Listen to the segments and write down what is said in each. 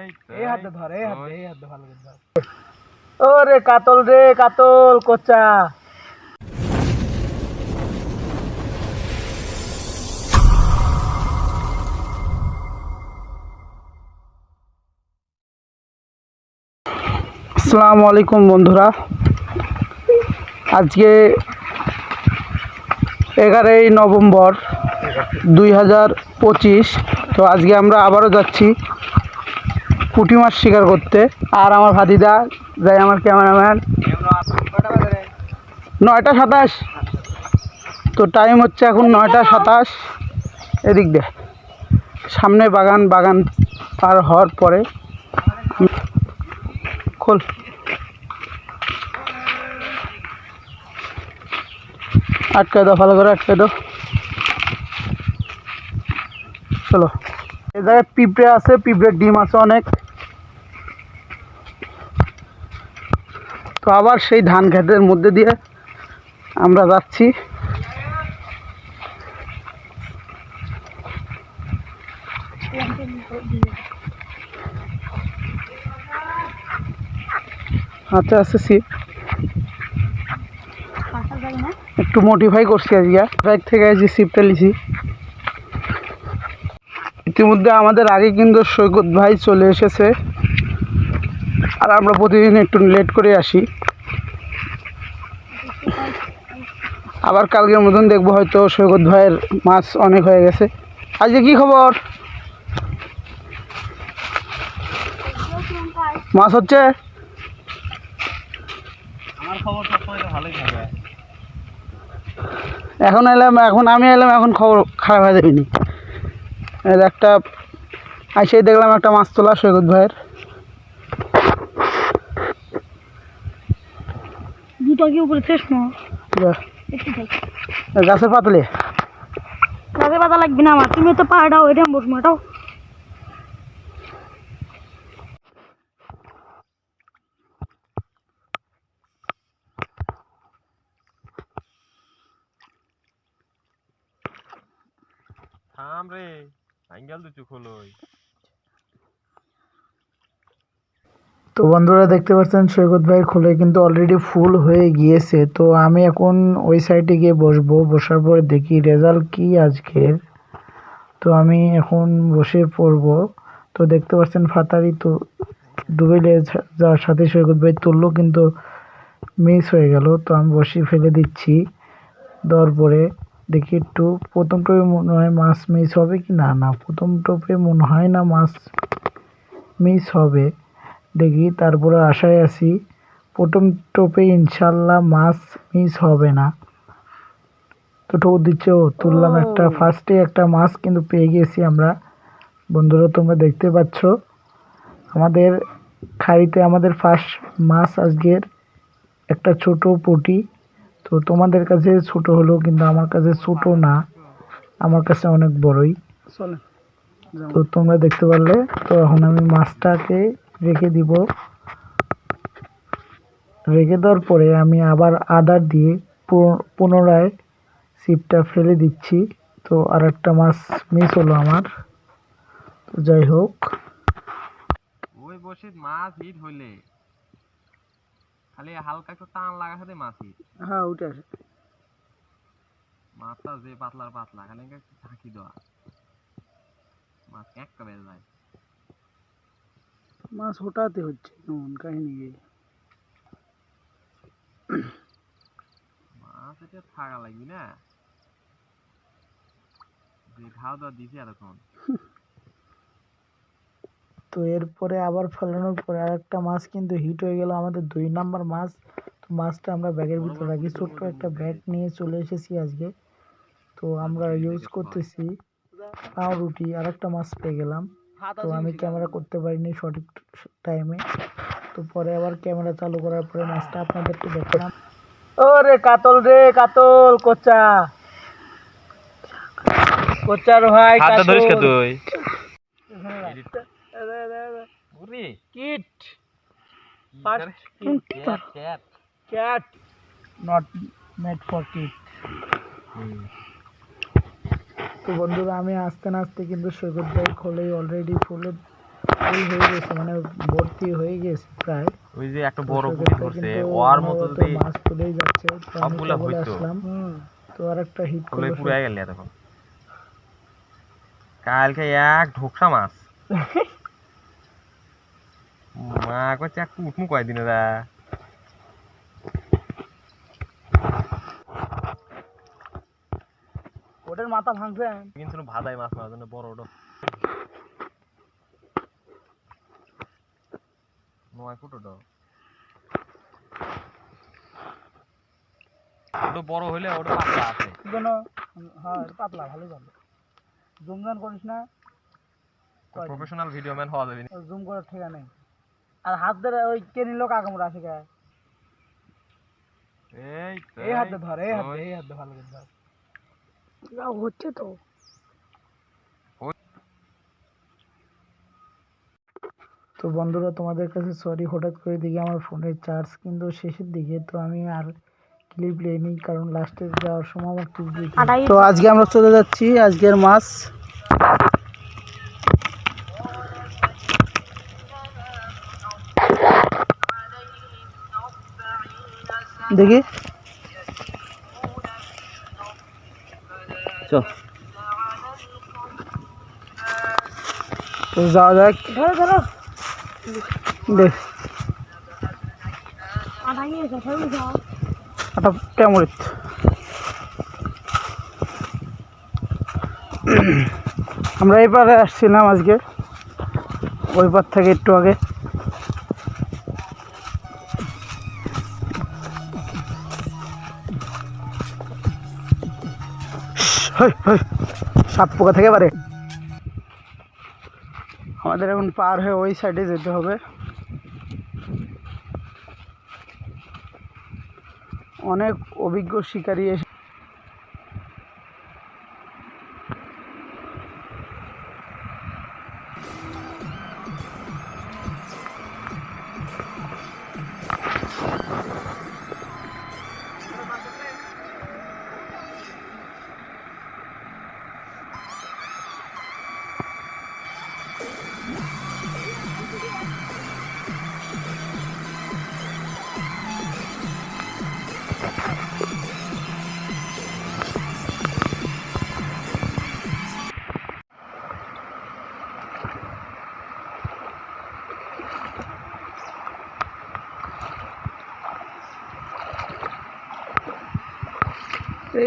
এই হাতে ধর, এই হাতে ভালো করে ধর। ওরে কাতল রে, কাতল কোচা। আসসালামু আলাইকুম বন্ধুরা, আজকে 11ই নভেম্বর 2025। তো আজকে আমরা আবারও যাচ্ছি পুঁটি মাছ শিকার করতে। আর আমার ভাতিদা যাই, আমার ক্যামেরাম্যান। 9টা 27। তো টাইম হচ্ছে এখন 9টা 27। এদিক দিয়ে সামনে বাগান পার হওয়ার পরে খোল। আটকায় দাও, ভালো করে আটকায় দাও। চলো, এ জায়গায় পিঁপড়ে আছে, পিঁপড়ের ডিম আছে অনেক। তো আবার সেই ধান ক্ষেতের মধ্যে দিয়ে আমরা যাচ্ছি। আচ্ছা আচ্ছা, সিট একটু মডিফাই করছি আজকে, ব্যাগ থেকে আজকে সিপটা লিছি। ইতিমধ্যে আমাদের আগে কিন্তু সৈকত ভাই চলে এসেছে, আর আমরা প্রতিদিন একটু লেট করে আসি। আবার কালকের মতন দেখবো হয়তো সৈকত ভাইয়ের মাছ অনেক হয়ে গেছে। আজকে কি খবর? মাছ হচ্ছে? আমার খবর সবসময় তো ভালোই থাকে। এখন এলাম, এখন আমি এলাম, এখন খবর খারাপ হয়ে যাবেনি। একটা আইসেই দেখলাম একটা মাছ তোলা সৈকত ভাইয়ের। দুটো কি উপরে শেষ না গাছের পাতলে গাছে পাতা লাগবে না আমার, তুমি তো পাড়াও এটা বসবো এটাও। থাম রে, আঙ্গেল দুচু খোলই। তো বন্ধুরা দেখতে পাচ্ছেন সৈকত ভাইয়ের খোলে কিন্তু অলরেডি ফুল হয়ে গিয়েছে। তো আমি এখন ওই সাইডে গিয়ে বসবো, বসার পরে দেখি রেজাল্ট কি আজকের। তো আমি এখন বসে পড়বো। তো দেখতে পাচ্ছেন ফাতারি তো ডুবে যাওয়ার সাথে সৈকত ভাই তুললো, কিন্তু মিস হয়ে গেল। তো আমি বসি ফেলে দিচ্ছি। দেওয়ার পরে দেখি একটু প্রথম টোপে মনে হয় মাছ মিস হবে কি না, না প্রথম টোপে মনে হয় না মাছ মিস হবে। দেখি তারপরে আশায় আছি প্রথম টোপে ইনশাল্লাহ মাছ মিস হবে না। তো টোপ দিচ্ছে, তুললাম একটা, ফার্স্টে একটা মাছ কিন্তু পেয়ে গেছি আমরা। বন্ধুরা তোমরা দেখতে পাচ্ছ আমাদের খাড়িতে আমাদের ফার্স্ট মাছ আজকের একটা ছোট পুঁটি। তো তোমাদের কাছে ছোট হলো, কিন্তু আমার কাছে ছোট না, আমার কাছে অনেক বড়ই। তো তোমরা দেখতে পারলে। তো এখন আমি মাছটাকে রেখে দিব। রেখে দেওয়ার পরে আমি আবার আদার দিয়ে পুনরায় ছিপটা ফেলে দিচ্ছি। তো আর একটা মাছ মিস হলো আমার। তো যাই হোক, ওই বসে মাছ হিট হইলে খালি হালকা একটু টান লাগা সাথে মাছ হিট। হ্যাঁ ওটা মাছটা যে পাতলার পাতলা, খালি একটু ঝাঁকি দেওয়া, মাছ একটা বেজে যায়। মাছ হঠাৎ হচ্ছে এমন কাহিনী। মাছ এটা থাকা লাগবি না, যে খাওয়া দাওয়া দিছি এতক্ষণ। তো এরপরে আবার ফেলানোর পরে আর একটা মাছ কিন্তু হিট হয়ে গেল, আমাদের 2 নাম্বার মাছ। তো মাছটা আমরা ব্যাগের ভিতরে রাখি, ছোট্ট একটা ব্যাগ নিয়ে চলে এসেছি আজকে। তো আমরা ইউজ করতেছি পাউরুটি। আর একটা মাছ পেয়ে গেলাম। তো আমি ক্যামেরা করতে পারিনি সঠিক টাইমে। তো পরে আবার ক্যামেরা চালু করার পরে মাছটা আপনাদেরকে দেখলাম। ওরে কাতল রে, কাতল কোচা, কোচার ভাই হাতটা কাতল। ধরিস কে তুই? ওরে kit First cat. cat not made for kids. তো বন্ধুরা আমি আস্তে আস্তে কিন্তু সৈকত ভাই খোলেই অলরেডি ফুলে ফুল হয়ে গেছে, মানে ভর্তি হয়ে গেছে প্রায়। ওই যে একটা তো বড় গুটি সেক্ষেত্রে ধরছে কিন্তু ওর মতো অনবরত যদি মাছ তুলেই যাচ্ছে। তো আমি সবগুলা কেবল হইতো আসলাম, তো আর একটা হিট ফুলে করলো। পুড়ে গেল তখন। কালকে এক ঢোকসা মাছ মা করছে এক উঠমু কয়দিনে রা ওটার মাথা ভাঙছে। কিন্তু ভাদাই মাছ মারার জন্য বড় ওটা 9 ফুট ওটা বড় হইলে ওটা পাতলা আছে কোনো হ্যাঁ পাতলা ভালো যাবে। জুম জান করিস না, প্রফেশনাল ভিডিও ম্যান হওয়া যাবে না। জুম করার ঠিকা নেই। আর হাত ধরে ওই কে নিল কাকামুড়া আছে গায়ে। এই হাতে ধর, এই হাতে, এই হাতে ভালো করে ধর। হচ্ছে তো। তো বন্ধুরা তোমাদের কাছে সরি, হঠাৎ করে দেখি আমার ফোনের চার্জ কিন্তু শেষের দিকে, তো আমি আর ক্লিপ নেইনি কারণ লাস্টে যাওয়ার সময় আমার ক্লিপ দিয়েছি। তো আজকে আমরা চলে যাচ্ছি আজকের মাছ। দেখি তো যাওয়া যাক। ধরো ধরো দেখ কেমন আমরা এই পারে আসছিলাম আজকে, ওই পার থেকে একটু আগে। সাপ পোকা থেকে পারে। আমাদের এখন পার হয়ে ওই সাইডে যেতে হবে। অনেক অভিজ্ঞ শিকারী এসে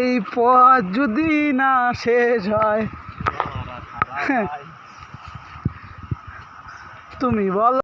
এই পথ যদি না শেষ হয় তুমি বল।